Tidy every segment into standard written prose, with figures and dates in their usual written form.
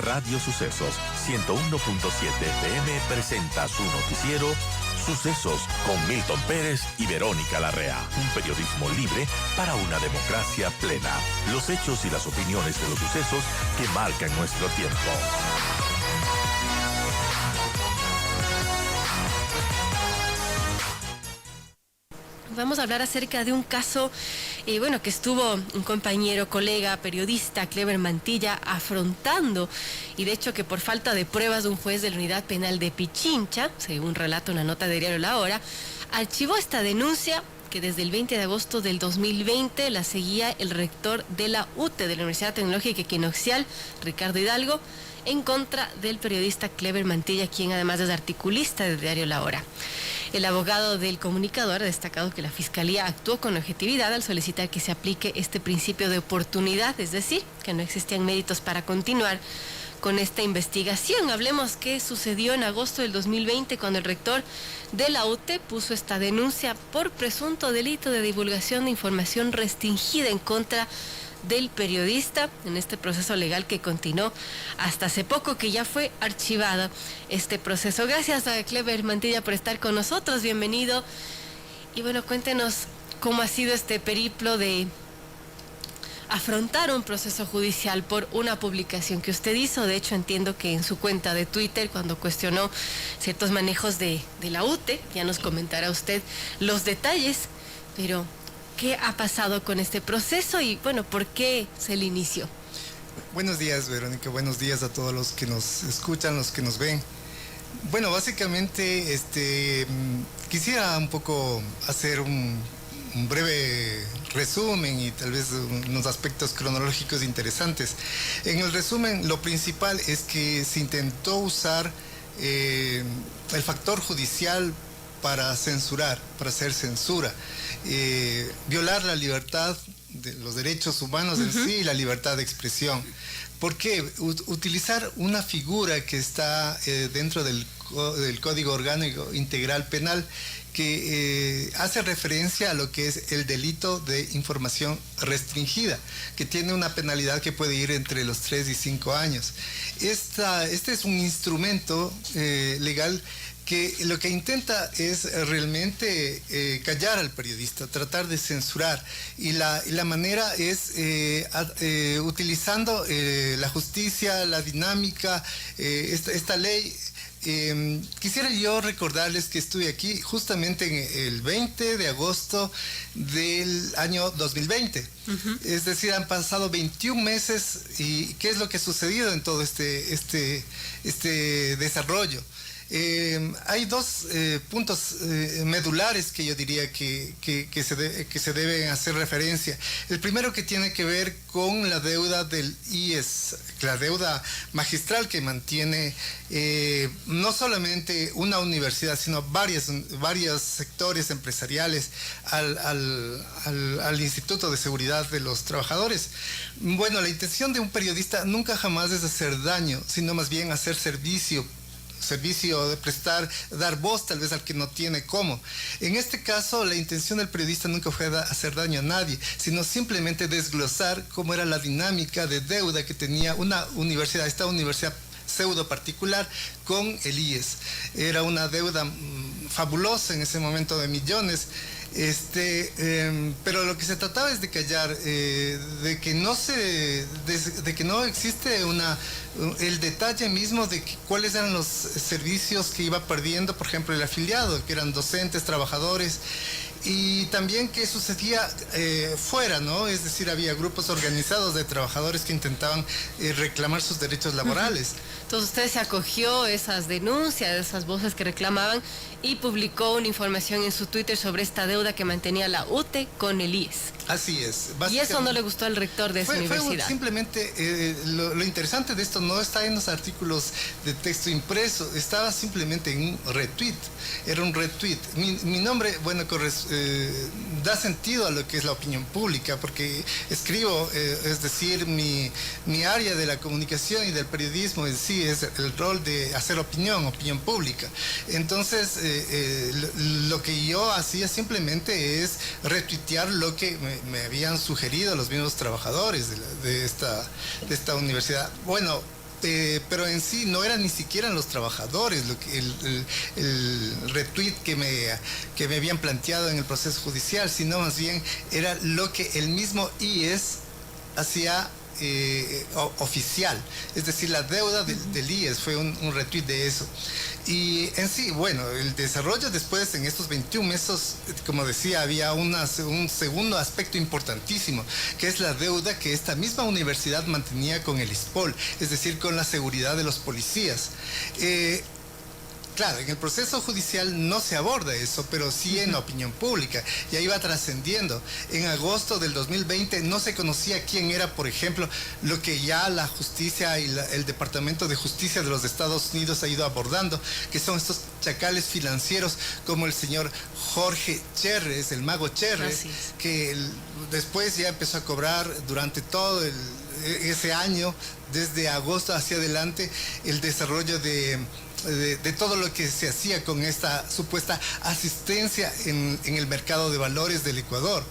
Radio Sucesos 101.7 FM presenta su noticiero Sucesos con Milton Pérez y Verónica Larrea. Un periodismo libre para una democracia plena. Los hechos y las opiniones de los sucesos que marcan nuestro tiempo. Vamos a hablar acerca de un caso, que estuvo un compañero, colega, periodista, Cleber Mantilla, afrontando, y de hecho que por falta de pruebas de un juez de la Unidad Penal de Pichincha, según relata una nota de Diario La Hora, archivó esta denuncia que desde el 20 de agosto del 2020 la seguía el rector de la UTE, de la Universidad Tecnológica Equinoccial, Ricardo Hidalgo, en contra del periodista Cleber Mantilla, quien además es articulista del Diario La Hora. El abogado del comunicador ha destacado que la Fiscalía actuó con objetividad al solicitar que se aplique este principio de oportunidad, es decir, que no existían méritos para continuar con esta investigación. Hablemos qué sucedió en agosto del 2020 cuando el rector de la UTE puso esta denuncia por presunto delito de divulgación de información restringida en contra del periodista en este proceso legal que continuó hasta hace poco, que ya fue archivado este proceso. Gracias a Cleber Mantilla por estar con nosotros, bienvenido. Y bueno, cuéntenos cómo ha sido este periplo de afrontar un proceso judicial por una publicación que usted hizo. De hecho, entiendo que en su cuenta de Twitter, cuando cuestionó ciertos manejos de la UTE, ya nos comentará usted los detalles, pero ¿qué ha pasado con este proceso y, por qué se le inició? Buenos días, Verónica. Buenos días a todos los que nos escuchan, los que nos ven. Bueno, básicamente, quisiera un poco hacer un breve resumen y tal vez unos aspectos cronológicos interesantes. En el resumen, lo principal es que se intentó usar el factor judicial para censurar, para hacer censura, violar la libertad, de los derechos humanos en sí y la libertad de expresión. ¿Por qué? Utilizar una figura que está dentro del Código Orgánico Integral Penal que hace referencia a lo que es el delito de información restringida, que tiene una penalidad que puede ir entre los 3 y 5 años. Este es un instrumento legal que lo que intenta es realmente callar al periodista, tratar de censurar, y la manera es utilizando la justicia, la dinámica, esta ley. Quisiera yo recordarles que estuve aquí justamente en el 20 de agosto del año 2020. Es decir, han pasado 21 meses y ¿qué es lo que ha sucedido en todo este desarrollo? Hay dos puntos medulares que yo diría que se deben hacer referencia. El primero, que tiene que ver con la deuda del IES, la deuda magistral que mantiene no solamente una universidad, sino varios sectores empresariales al Instituto de Seguridad de los Trabajadores. Bueno, la intención de un periodista nunca jamás es hacer daño, sino más bien hacer servicio de prestar, dar voz tal vez al que no tiene cómo. En este caso, la intención del periodista nunca fue hacer daño a nadie, sino simplemente desglosar cómo era la dinámica de deuda que tenía esta universidad pseudo particular con el IES. Era una deuda fabulosa en ese momento de millones. Pero lo que se trataba es de callar, de que no existe el detalle mismo de cuáles eran los servicios que iba perdiendo, por ejemplo, el afiliado, que eran docentes, trabajadores, y también qué sucedía fuera, ¿no? Es decir, había grupos organizados de trabajadores que intentaban reclamar sus derechos laborales. Entonces usted se acogió a esas denuncias, esas voces que reclamaban, y publicó una información en su Twitter sobre esta deuda que mantenía la UTE con el IES. Así es. Y eso no le gustó al rector de esa universidad. Simplemente lo interesante de esto no está en los artículos de texto impreso, estaba simplemente en un retweet. Era un retweet. Mi nombre, da sentido a lo que es la opinión pública, porque escribo, es decir, mi área de la comunicación y del periodismo en sí es el rol de hacer opinión pública. Entonces, lo que yo hacía simplemente es retuitear lo que me habían sugerido los mismos trabajadores de esta universidad. Bueno, pero en sí no eran ni siquiera los trabajadores el retweet que me habían planteado en el proceso judicial, sino más bien era lo que el mismo IES hacía oficial, es decir, la deuda del IES fue un retweet de eso. Y en sí, bueno, el desarrollo después en estos 21 meses, como decía, había un segundo aspecto importantísimo, que es la deuda que esta misma universidad mantenía con el ISPOL, es decir, con la seguridad de los policías. Claro, en el proceso judicial no se aborda eso, pero sí en la opinión pública. Ya iba trascendiendo. En agosto del 2020 no se conocía quién era, por ejemplo, lo que ya la justicia y el Departamento de Justicia de los Estados Unidos ha ido abordando, que son estos chacales financieros como el señor Jorge Cherres, el mago Cherres, que después ya empezó a cobrar durante todo ese año, desde agosto hacia adelante, el desarrollo de todo lo que se hacía con esta supuesta asistencia en el mercado de valores del Ecuador.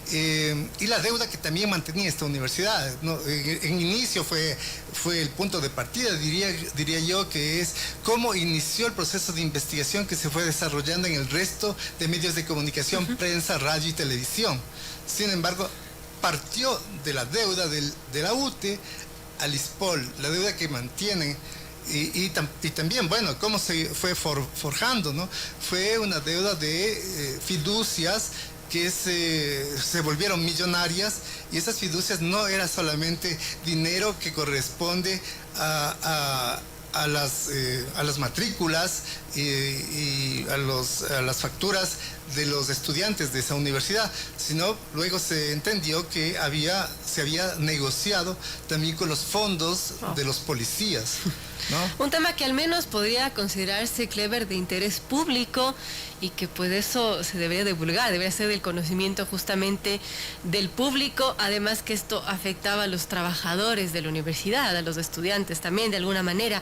Y la deuda que también mantenía esta universidad, ¿no? En inicio fue el punto de partida, diría yo, que es cómo inició el proceso de investigación que se fue desarrollando en el resto de medios de comunicación, prensa, radio y televisión. Sin embargo, partió de la deuda de la UTE al ISPOL, la deuda que mantienen. Y también, bueno, cómo se fue forjando, ¿no? Fue una deuda de fiducias que se volvieron millonarias, y esas fiducias no era solamente dinero que corresponde a las matrículas y a las facturas de los estudiantes de esa universidad, sino luego se entendió que se había negociado también con los fondos de los policías, ¿no? Un tema que al menos podría considerarse, Clever, de interés público, y que pues eso se debería divulgar, debería ser del conocimiento justamente del público, además que esto afectaba a los trabajadores de la universidad, a los estudiantes también de alguna manera.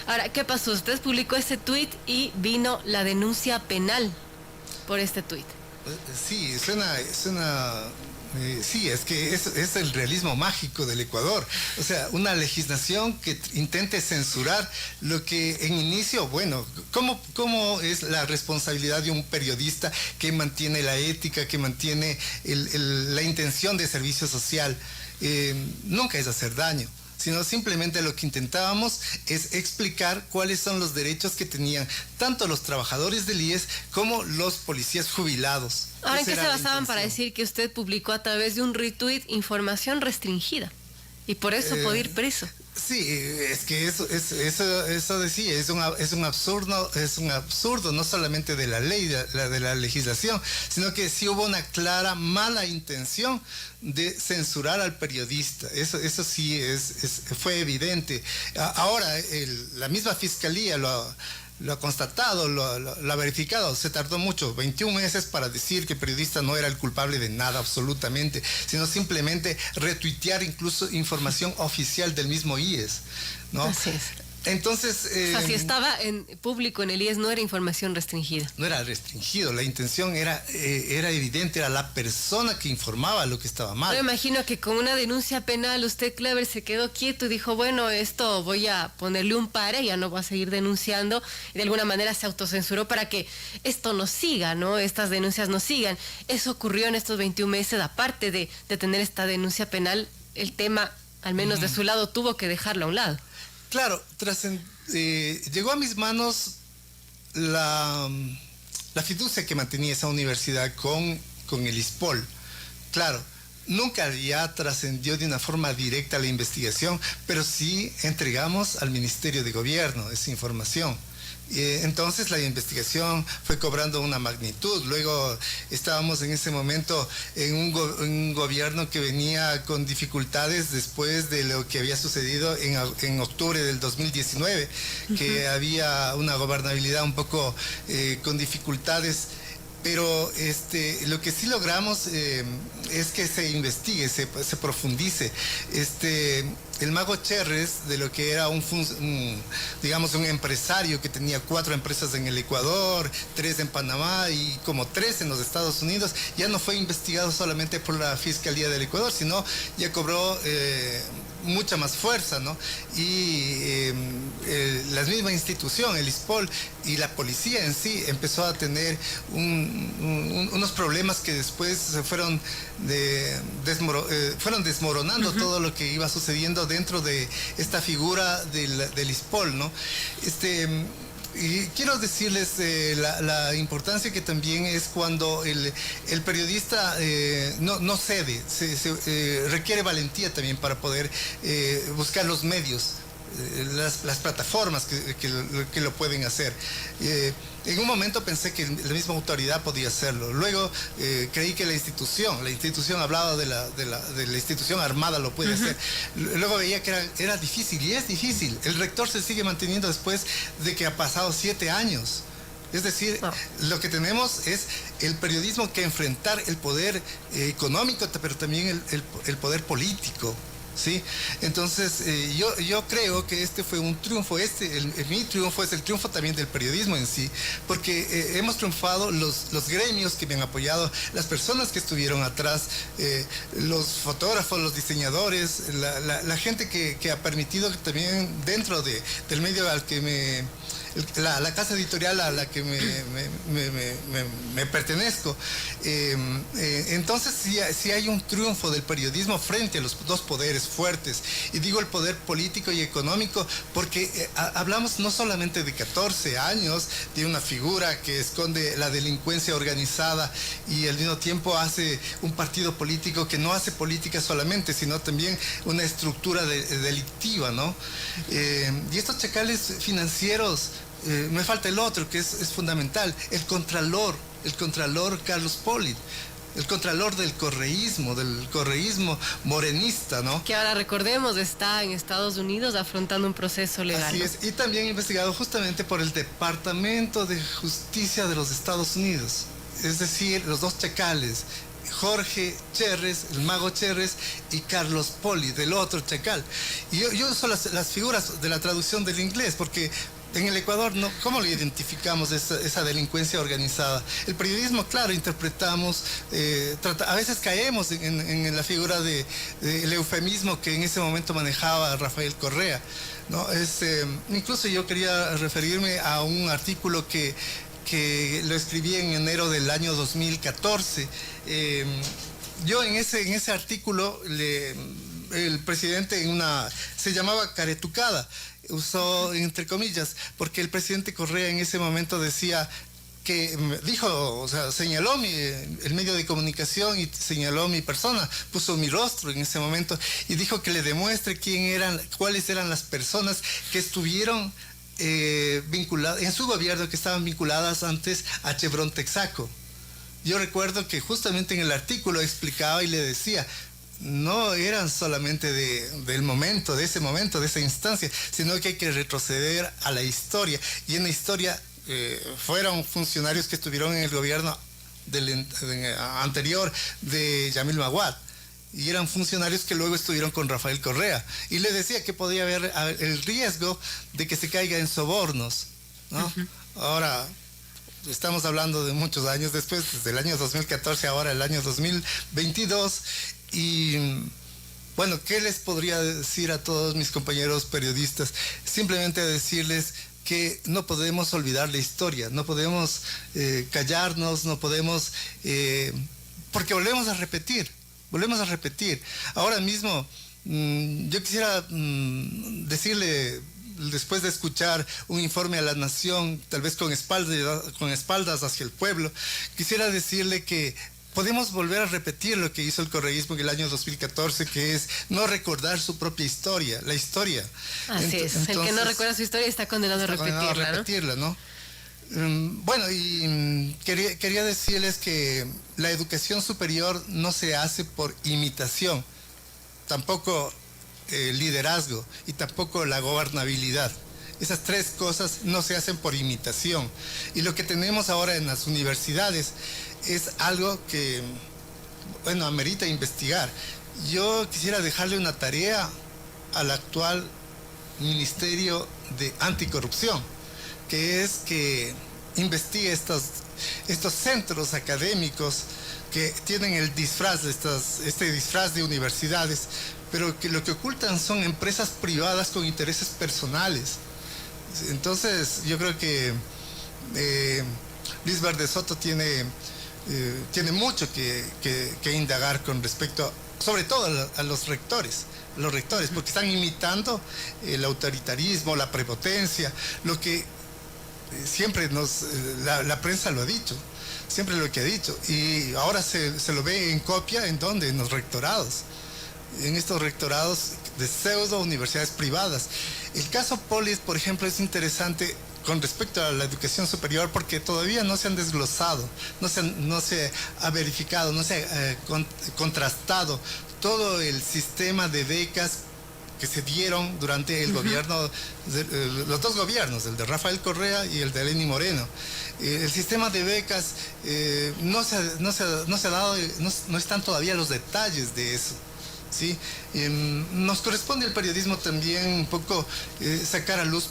Ahora, ¿qué pasó? Usted publicó ese tuit y vino la denuncia penal por este tuit. Sí, sí, es que es el realismo mágico del Ecuador. O sea, una legislación que intente censurar lo que en inicio, bueno, ¿cómo es la responsabilidad de un periodista que mantiene la ética, que mantiene la intención de servicio social? Nunca es hacer daño, sino simplemente lo que intentábamos es explicar cuáles son los derechos que tenían tanto los trabajadores del IES como los policías jubilados. Ahora, ¿en qué se basaban para decir que usted publicó a través de un retweet información restringida y por eso puede ir preso? Sí, es que eso decía, es un absurdo, no solamente de la ley, de la legislación, sino que sí hubo una clara mala intención de censurar al periodista. Eso sí fue evidente. Ahora, la misma fiscalía lo ha constatado, lo ha verificado. Se tardó mucho, 21 meses para decir que el periodista no era el culpable de nada absolutamente, sino simplemente retuitear incluso información oficial del mismo IES, ¿no? Así es. Entonces... o sea, si estaba en público en el IES, no era información restringida. No era restringido, la intención era evidente, era la persona que informaba lo que estaba mal. Yo imagino que con una denuncia penal usted, Clever, se quedó quieto y dijo, bueno, esto voy a ponerle un pare, ya no voy a seguir denunciando, y de alguna manera se autocensuró para que esto no siga, ¿no? Estas denuncias no sigan. Eso ocurrió en estos 21 meses, aparte de tener esta denuncia penal, el tema, al menos de su lado, tuvo que dejarlo a un lado. Claro, llegó a mis manos la fiducia que mantenía esa universidad con el ISPOL. Claro, nunca ya trascendió de una forma directa la investigación, pero sí entregamos al Ministerio de Gobierno esa información. Entonces la investigación fue cobrando una magnitud. Luego estábamos en ese momento en un gobierno que venía con dificultades después de lo que había sucedido en octubre del 2019, que había una gobernabilidad un poco con dificultades. Pero lo que sí logramos es que se investigue, se profundice. El mago Cherres, de lo que era digamos, un empresario que tenía 4 empresas en el Ecuador, 3 en Panamá y como 3 en los Estados Unidos, ya no fue investigado solamente por la Fiscalía del Ecuador, sino ya cobró mucha más fuerza, ¿no? Y la misma institución, el ISPOL y la policía en sí empezó a tener unos problemas que después se fueron desmoronando todo lo que iba sucediendo dentro de esta figura del ISPOL, ¿no? Y quiero decirles la importancia que también es cuando el periodista no cede, requiere valentía también para poder buscar los medios, las plataformas que lo pueden hacer. En un momento pensé que la misma autoridad podía hacerlo. Luego creí que la institución hablaba de la institución armada lo puede hacer. Luego veía que era difícil, y es difícil. El rector se sigue manteniendo después de que ha pasado 7 años. Es decir, lo que tenemos es el periodismo que enfrentar el poder económico, pero también el poder político. ¿Sí? Entonces, yo creo que este fue un triunfo, mi triunfo es el triunfo también del periodismo en sí, porque hemos triunfado los gremios que me han apoyado, las personas que estuvieron atrás, los fotógrafos, los diseñadores, la gente que ha permitido que también dentro del medio al que la casa editorial a la que me pertenezco. Entonces sí hay un triunfo del periodismo frente a los dos poderes fuertes. Y digo el poder político y económico porque hablamos no solamente de 14 años de una figura que esconde la delincuencia organizada y al mismo tiempo hace un partido político que no hace política solamente, sino también una estructura delictiva, ¿no? Y estos chacales financieros, me falta el otro que es fundamental, el contralor Carlos Poli, el contralor del correísmo morenista, ¿no? Que ahora recordemos está en Estados Unidos afrontando un proceso legal. Así es, y también investigado justamente por el Departamento de Justicia de los Estados Unidos, es decir, los dos chacales, Jorge Cherres, el mago Cherres, y Carlos Poli, del otro chacal. Y yo uso las figuras de la traducción del inglés, porque en el Ecuador, ¿cómo lo identificamos esa delincuencia organizada? El periodismo, claro, interpretamos, a veces caemos en la figura del eufemismo que en ese momento manejaba Rafael Correa, ¿no? Incluso yo quería referirme a un artículo que lo escribí en enero del año 2014. Yo en ese artículo, el presidente se llamaba caretucada, usó entre comillas, porque el presidente Correa en ese momento decía que dijo, o sea, señaló el medio de comunicación y señaló mi persona, puso mi rostro en ese momento y dijo que le demuestre cuáles eran las personas que estuvieron vinculadas en su gobierno, que estaban vinculadas antes a Chevron Texaco. Yo recuerdo que justamente en el artículo explicaba y le decía, no eran solamente de esa instancia, sino que hay que retroceder a la historia. Y en la historia fueron funcionarios que estuvieron en el gobierno anterior de Yamil Maguad. Y eran funcionarios que luego estuvieron con Rafael Correa. Y le decía que podía haber el riesgo de que se caiga en sobornos, ¿no? Ahora, estamos hablando de muchos años después, desde el año 2014, ahora el año 2022. Y bueno, ¿qué les podría decir a todos mis compañeros periodistas? Simplemente decirles que no podemos olvidar la historia, no podemos callarnos, no podemos, porque volvemos a repetir. Ahora mismo, yo quisiera decirle, después de escuchar un informe a la nación, tal vez con espaldas hacia el pueblo, quisiera decirle que podemos volver a repetir lo que hizo el correísmo en el año 2014, que es no recordar su propia historia, la historia. Así es, el que no recuerda su historia está condenado a repetirla, ¿no? Bueno, y quería decirles que la educación superior no se hace por imitación, tampoco liderazgo y tampoco la gobernabilidad. Esas tres cosas no se hacen por imitación. Y lo que tenemos ahora en las universidades es algo que, bueno, amerita investigar. Yo quisiera dejarle una tarea al actual Ministerio de Anticorrupción, que es que investigue estos centros académicos que tienen el disfraz, este disfraz de universidades, pero que lo que ocultan son empresas privadas con intereses personales. Entonces, yo creo que Luis Verde Soto tiene mucho que indagar con respecto, sobre todo a los rectores, porque están imitando el autoritarismo, la prepotencia, lo que siempre la prensa lo ha dicho, siempre lo que ha dicho, y ahora se lo ve en copia, ¿en dónde? En los rectorados, en estos rectorados de pseudo universidades privadas. El caso Polis, por ejemplo, es interesante con respecto a la educación superior porque todavía no se han desglosado, no se ha verificado, no se ha contrastado todo el sistema de becas que se dieron durante el gobierno, los dos gobiernos, el de Rafael Correa y el de Lenín Moreno. El sistema de becas no se ha dado, no están todavía los detalles de eso. ¿Sí? Nos corresponde al periodismo también un poco sacar a luz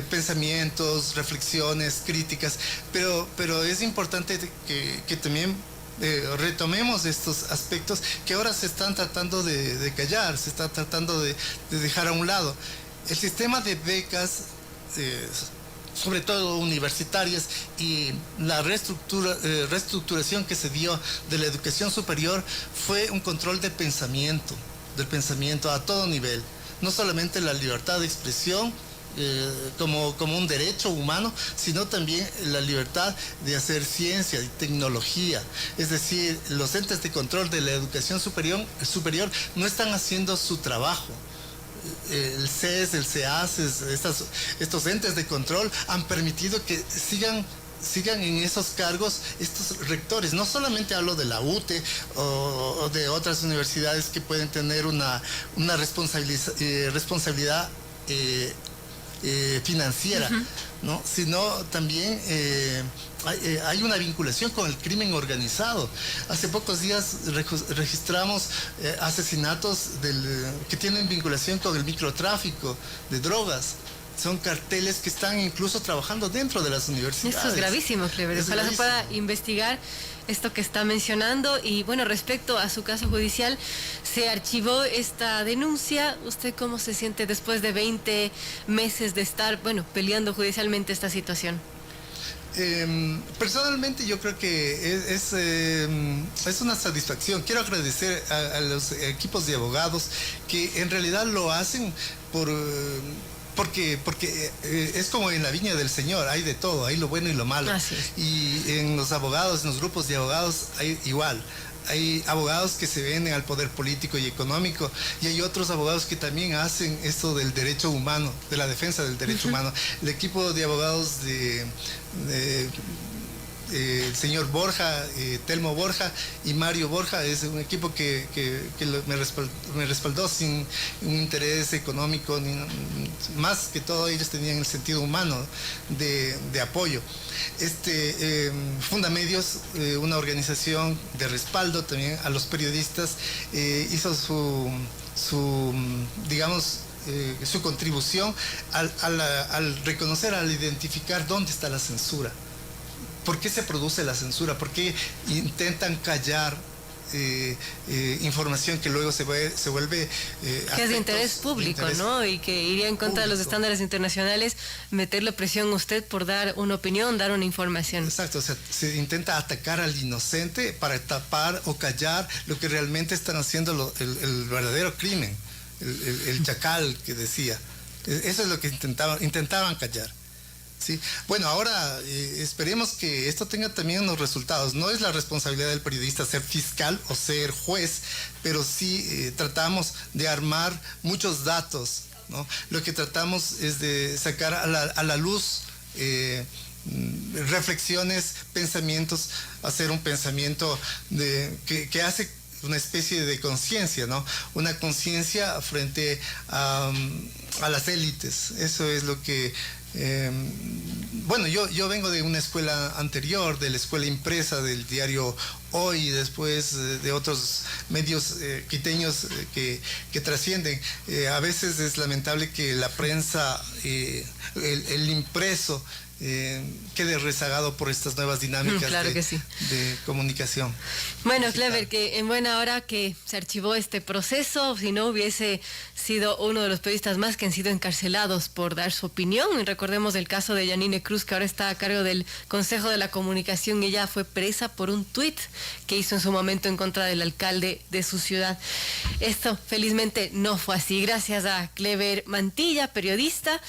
pensamientos, reflexiones, críticas, pero es importante que también retomemos estos aspectos que ahora se están tratando de callar, se está tratando de dejar a un lado. El sistema de becas, sobre todo universitarias, y la reestructuración que se dio de la educación superior fue un control del pensamiento a todo nivel, no solamente la libertad de expresión como un derecho humano, sino también la libertad de hacer ciencia y tecnología. Es decir, los entes de control de la educación superior no están haciendo su trabajo. El CES, el CEAS, estos entes de control han permitido que sigan en esos cargos estos rectores. No solamente hablo de la UTE o de otras universidades que pueden tener una responsabilidad financiera, ¿no? Sino también hay una vinculación con el crimen organizado. Hace pocos días registramos asesinatos que tienen vinculación con el microtráfico de drogas. Son carteles que están incluso trabajando dentro de las universidades. Esto es gravísimo, Cleber. Ojalá se pueda investigar esto que está mencionando. Y bueno, respecto a su caso judicial, se archivó esta denuncia. ¿Usted cómo se siente después de 20 meses de estar, peleando judicialmente esta situación? Personalmente yo creo que es una satisfacción. Quiero agradecer a los equipos de abogados que en realidad lo hacen porque es como en la viña del Señor, hay de todo, hay lo bueno y lo malo. Y en los abogados, en los grupos de abogados, hay igual. Hay abogados que se venden al poder político y económico, y hay otros abogados que también hacen esto del derecho humano, de la defensa del derecho humano. El equipo de abogados el señor Borja, Telmo Borja y Mario Borja es un equipo que me respaldó sin un interés económico, más que todo ellos tenían el sentido humano de apoyo. Fundamedios, una organización de respaldo también a los periodistas, hizo su contribución al reconocer, al identificar dónde está la censura. ¿Por qué se produce la censura? ¿Por qué intentan callar información que luego se vuelve que es de interés público, ¿no? Y que iría en contra de los estándares internacionales, meterle presión a usted por dar una opinión, dar una información. Exacto, o sea, se intenta atacar al inocente para tapar o callar lo que realmente están haciendo el verdadero crimen, el chacal que decía. Eso es lo que intentaban callar. Sí. Bueno, ahora esperemos que esto tenga también unos resultados. No es la responsabilidad del periodista ser fiscal o ser juez, pero sí tratamos de armar muchos datos, ¿no? Lo que tratamos es de sacar a la luz reflexiones, pensamientos, hacer un pensamiento que hace una especie de conciencia, ¿no? Una conciencia frente a a las élites. Eso es lo que... bueno, yo vengo de una escuela anterior, de la escuela impresa, del diario Hoy, después de otros medios quiteños que trascienden. A veces es lamentable que la prensa, el impreso, quede rezagado por estas nuevas dinámicas claro que sí. de comunicación. Bueno, digital. Clever, que en buena hora que se archivó este proceso, si no hubiese sido uno de los periodistas más que han sido encarcelados por dar su opinión. Y recordemos el caso de Yanine Cruz, que ahora está a cargo del Consejo de la Comunicación. Ella fue presa por un tuit que hizo en su momento en contra del alcalde de su ciudad. Esto felizmente no fue así. Gracias a Clever Mantilla, periodista.